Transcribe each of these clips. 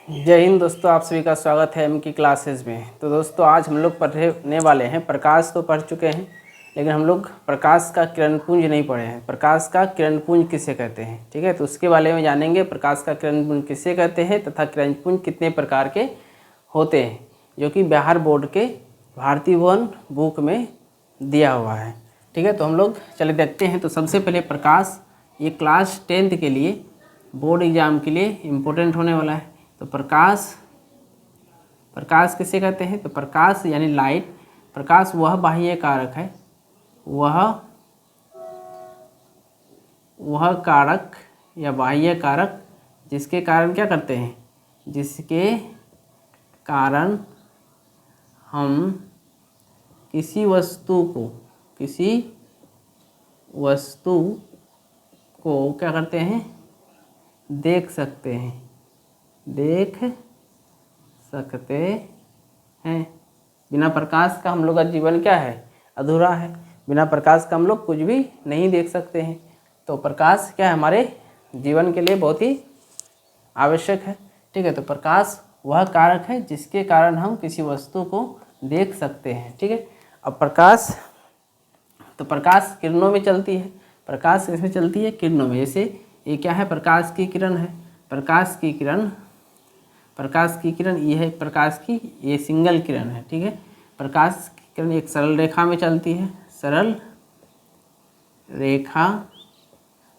जय हिंद दोस्तों, आप सभी का स्वागत है एम की क्लासेस में। तो दोस्तों आज हम लोग पढ़ने वाले हैं, प्रकाश तो पढ़ चुके हैं लेकिन हम लोग प्रकाश का किरणपुंज नहीं पढ़े हैं। प्रकाश का किरणपुंज किसे कहते हैं, ठीक है, तो उसके बारे में जानेंगे। प्रकाश का किरणपुंज किसे कहते हैं तथा किरणपुंज कितने प्रकार के होते हैं, जो कि बिहार बोर्ड के भारतीय वन बुक में दिया हुआ है। ठीक है, तो हम लोग चले देखते हैं। तो सबसे पहले प्रकाश, ये क्लास 10th के लिए बोर्ड एग्जाम के लिए इम्पोर्टेंट होने वाला है। तो प्रकाश किसे कहते हैं, तो प्रकाश यानी लाइट। प्रकाश वह बाह्य कारक है, वह कारक या बाह्य कारक जिसके कारण क्या करते हैं, जिसके कारण हम किसी वस्तु को क्या करते हैं, देख सकते हैं। बिना प्रकाश का हम लोग का जीवन क्या है, अधूरा है। बिना प्रकाश का हम लोग कुछ भी नहीं देख सकते हैं। तो प्रकाश क्या है, हमारे जीवन के लिए बहुत ही आवश्यक है। ठीक है, तो प्रकाश वह कारक है जिसके कारण हम किसी वस्तु को देख सकते हैं। ठीक है, अब प्रकाश किरणों में चलती है। प्रकाश इसमें चलती है किरणों में। जैसे ये क्या है, प्रकाश की किरण है। प्रकाश की किरण ये है प्रकाश की, ये सिंगल किरण है। ठीक है, प्रकाश की किरण एक सरल रेखा में चलती है, सरल रेखा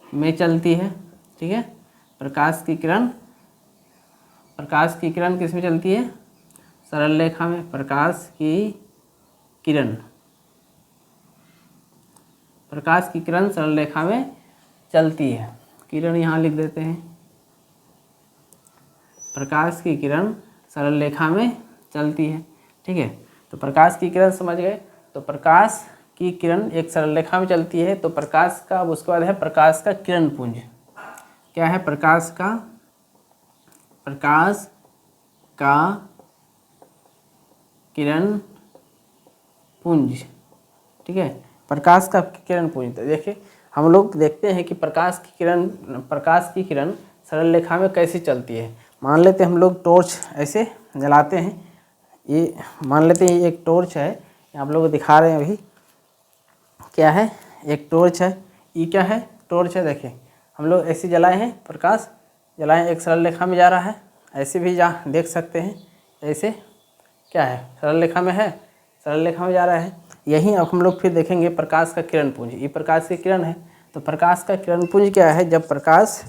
में चलती है। ठीक है, प्रकाश की किरण किस में चलती है, सरल रेखा में। प्रकाश की किरण सरल रेखा में चलती है। किरण यहाँ लिख देते हैं, प्रकाश की किरण सरल रेखा में चलती है। ठीक है, तो प्रकाश की किरण समझ गए। तो प्रकाश की किरण एक सरल रेखा में चलती है। तो प्रकाश का, अब उसके बाद है प्रकाश का किरणपुंज। क्या है, प्रकाश का किरणपुंज। ठीक है, प्रकाश का किरणपुंज। तो देखिए, हम लोग देखते हैं कि प्रकाश की किरण सरल रेखा में कैसे चलती है। मान लेते हैं हम लोग टॉर्च ऐसे जलाते हैं। ये मान लेते हैं ये एक टॉर्च है, आप लोग को दिखा रहे हैं अभी। क्या है, एक टॉर्च है। ये क्या है, टॉर्च है। देखिए हम लोग ऐसे जलाए हैं, प्रकाश जलाए, एक सरल रेखा में जा रहा है। ऐसे भी देख सकते हैं, ऐसे क्या है, सरल रेखा में है, सरल रेखा में जा रहा है। यही अब हम लोग फिर देखेंगे प्रकाश का किरणपुंज। ये प्रकाश की किरण है। तो प्रकाश का किरणपुंज क्या है, जब प्रकाश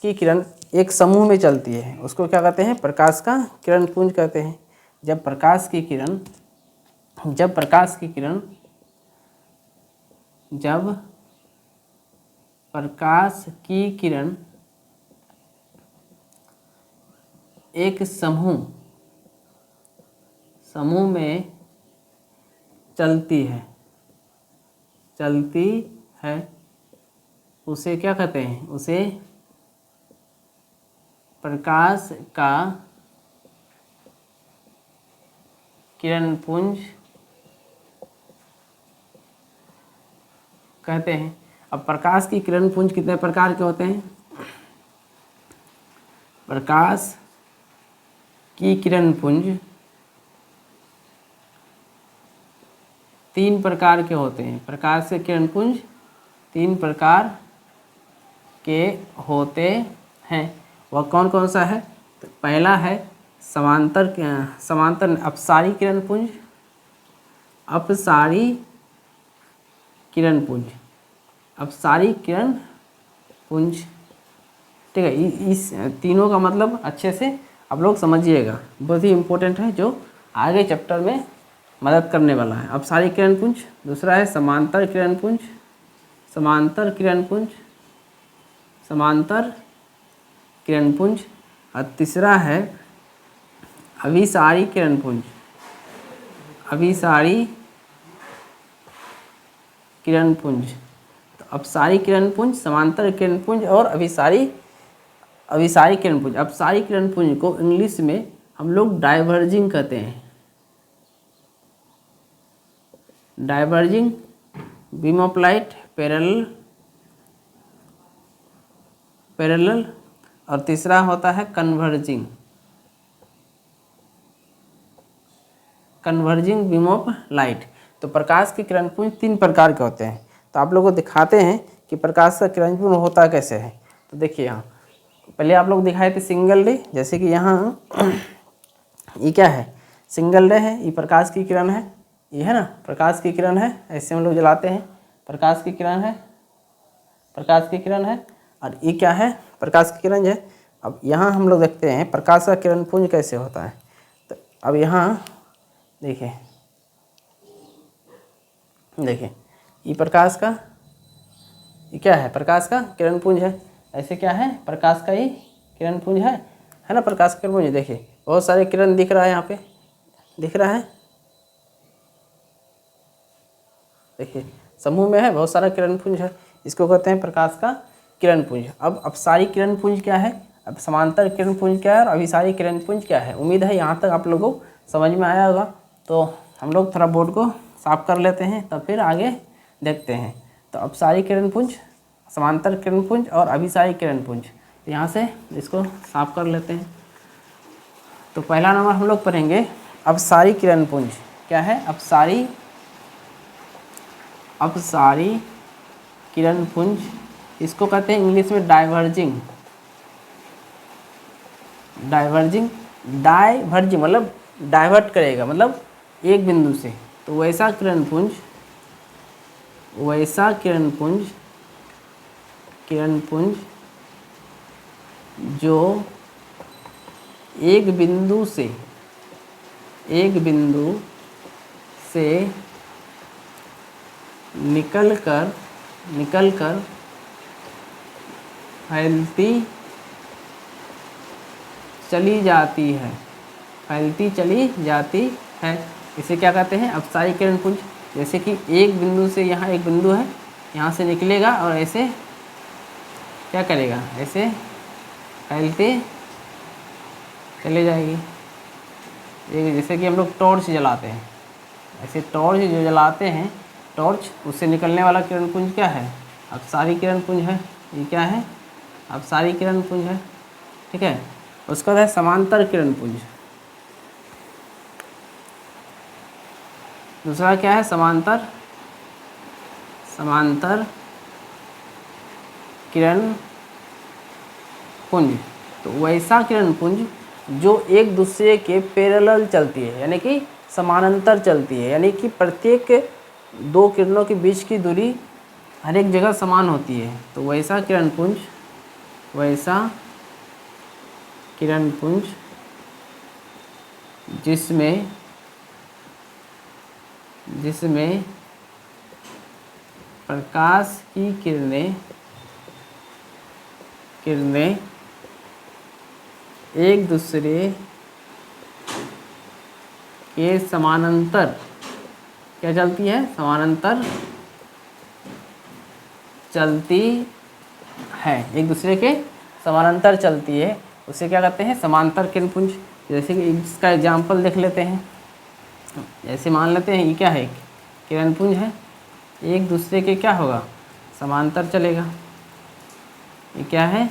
की किरण एक समूह में चलती है, उसको क्या कहते हैं, प्रकाश का किरणपुंज कहते हैं। जब प्रकाश की किरण एक समूह में चलती है, उसे क्या कहते हैं, उसे प्रकाश का किरणपुंज कहते हैं। अब प्रकाश की किरणपुंज कितने प्रकार के होते हैं, प्रकाश की किरणपुंज 3 प्रकार के होते हैं। प्रकाश के किरणपुंज 3 प्रकार के होते हैं। वह कौन कौन सा है, तो पहला है समांतर अपसारी किरणपुंज। ठीक है, इस तीनों का मतलब अच्छे से आप लोग समझिएगा, बहुत ही इम्पोर्टेंट है, जो आगे चैप्टर में मदद करने वाला है। अपसारी किरणपुंज, दूसरा है समांतर किरणपुंज, और तीसरा है अभिसारी किरणपुंज। तो अपसारी किरणपुंज, समांतर किरणपुंज और अभिसारी किरणपुंज। अपसारी किरणपुंज को इंग्लिश में हम लोग डाइवर्जिंग कहते हैं। Diverging beam of light, parallel और तीसरा होता है कन्वर्जिंग बीम ऑफ लाइट। तो प्रकाश के किरण पुंज 3 प्रकार के होते हैं। तो आप लोगों को दिखाते हैं कि प्रकाश का किरण पुंज होता कैसे है। तो देखिए यहाँ पहले आप लोग दिखाए थे सिंगल रे, जैसे कि यहाँ ये क्या है, सिंगल रे है, ये प्रकाश की किरण है, ये है ना प्रकाश की किरण है, ऐसे हम लोग जलाते हैं, प्रकाश की किरण है, प्रकाश की किरण है, और ये क्या है, प्रकाश की किरण है। अब यहाँ हम लोग देखते हैं प्रकाश का किरण पुंज कैसे होता है। तो अब यहाँ देखिए ये प्रकाश का, ये क्या है, प्रकाश का किरण पुंज है। ऐसे क्या है, प्रकाश का ही किरण पुंज है ना, प्रकाश का किरण पुंज। देखिए बहुत सारे किरण दिख रहा है, यहाँ पे दिख रहा है, देखिए समूह में है, बहुत सारा किरण पुंज है, इसको कहते हैं प्रकाश का किरण पुंज। अब सारी किरण पुंज क्या है, अब समांतर किरण पुंज क्या है और अभिसारी किरण पुंज क्या है। उम्मीद है यहाँ तक आप लोगों को समझ में आया होगा। तो हम लोग थोड़ा बोर्ड को साफ कर लेते हैं, तब फिर आगे देखते हैं। तो अब सारी किरण पुंज, समांतर किरण पुंज और अभिसारी किरण पुंज, यहाँ से इसको साफ कर लेते हैं। तो पहला नंबर हम लोग पढ़ेंगे अपसारी किरण पुंज। क्या है, अपसारी किरण पुंज, इसको कहते हैं इंग्लिश में डाइवर्जिंग मतलब डाइवर्ट करेगा, मतलब एक बिंदु से। तो वैसा किरण पुंज जो एक बिंदु से निकल कर फैलती चली जाती है, इसे क्या कहते हैं, अपसारी किरण पुंज। जैसे कि एक बिंदु से, यहाँ एक बिंदु है, यहाँ से निकलेगा और ऐसे क्या करेगा, ऐसे फैलते चले जाएगी। जैसे कि हम लोग टॉर्च जलाते हैं, ऐसे टॉर्च जो जलाते हैं, टॉर्च, उससे निकलने वाला किरण पुंज क्या है, अपसारी किरण पुंज है। ये क्या है, अपसारी किरण पुंज है, ठीक है। उसका है समांतर किरण पुंज। दूसरा क्या है, समांतर किरण पुंज। तो वैसा किरण पुंज जो एक दूसरे के पैरेलल चलती है, यानी कि समानांतर चलती है, यानी कि प्रत्येक दो किरणों के बीच की दूरी हर एक जगह समान होती है। तो वैसा किरण पुंज जिसमें प्रकाश की किरणें एक दूसरे के समानांतर क्या चलती है, समानांतर चलती है, एक दूसरे के समानांतर चलती है, उसे क्या कहते हैं, समांतर किरण पुंज। जैसे कि इसका एग्जाम्पल देख लेते हैं। जैसे मान लेते हैं ये क्या है, किरण पुंज है, एक दूसरे के क्या होगा, समांतर चलेगा। ये क्या है,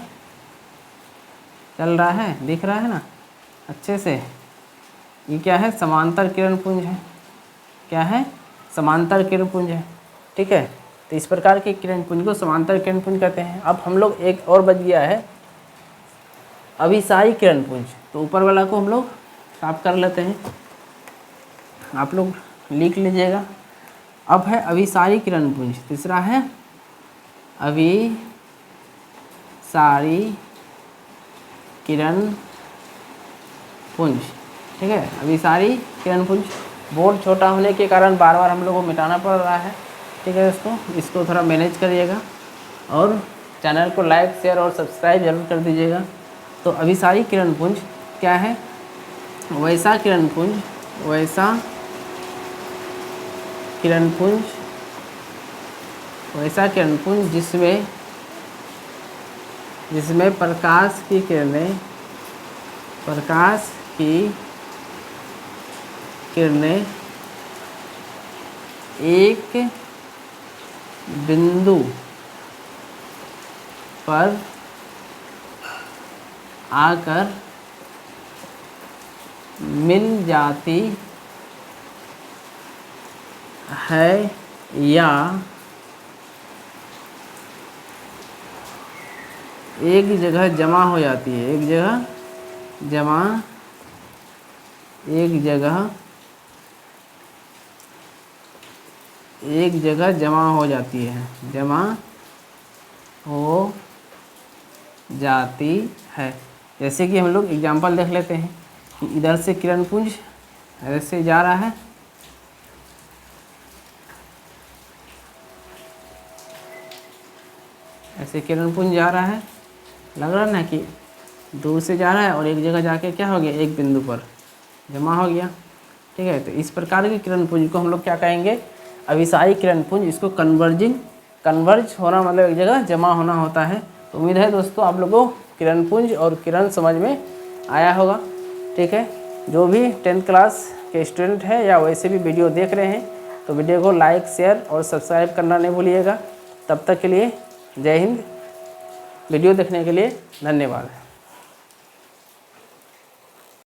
चल रहा है, दिख रहा है ना अच्छे से। ये क्या है, समांतर किरण पुंज है। क्या है, समांतर किरण पुंज है, ठीक है। तो इस प्रकार के किरण पुंज को समांतर किरण पुंज कहते हैं। अब हम लोग एक और बच गया है, अभिसारी किरण पुंज। तो ऊपर वाला को हम लोग साफ कर लेते हैं, आप लोग लिख लीजिएगा। अब है अभिसारी किरण पुंज, तीसरा है अभिसारी किरण पुंज, ठीक है। अभिसारी किरण पुंज। बोर्ड छोटा होने के कारण बार बार हम लोग को मिटाना पड़ रहा है, ठीक है। इसको थोड़ा मैनेज करिएगा और चैनल को लाइक, शेयर और सब्सक्राइब जरूर कर दीजिएगा। तो अभिसारी किरण पुंज क्या है, वैसा किरण पुंज जिसमें प्रकाश की किरणें एक बिंदु पर आकर मिल जाती है या एक जगह जमा हो जाती है, एक जगह जमा हो जाती है, जमा हो जाती है। जैसे कि हम लोग एग्जांपल देख लेते हैं कि इधर से किरण पुंज ऐसे जा रहा है, ऐसे किरण पुंज जा रहा है, लग रहा है ना कि दूर से जा रहा है और एक जगह जाके क्या हो गया, एक बिंदु पर जमा हो गया। ठीक है, तो इस प्रकार की किरण पुंज को हम लोग क्या कहेंगे, अभिसायी किरण पुंज। इसको कन्वर्ज होना मतलब एक जगह जमा होना होता है। तो उम्मीद है दोस्तों आप लोगों को किरण पुंज और किरण समझ में आया होगा। ठीक है, जो भी 10th क्लास के स्टूडेंट हैं या वैसे भी वीडियो देख रहे हैं तो वीडियो को लाइक, शेयर और सब्सक्राइब करना नहीं भूलिएगा। तब तक के लिए जय हिंद। वीडियो देखने के लिए धन्यवाद।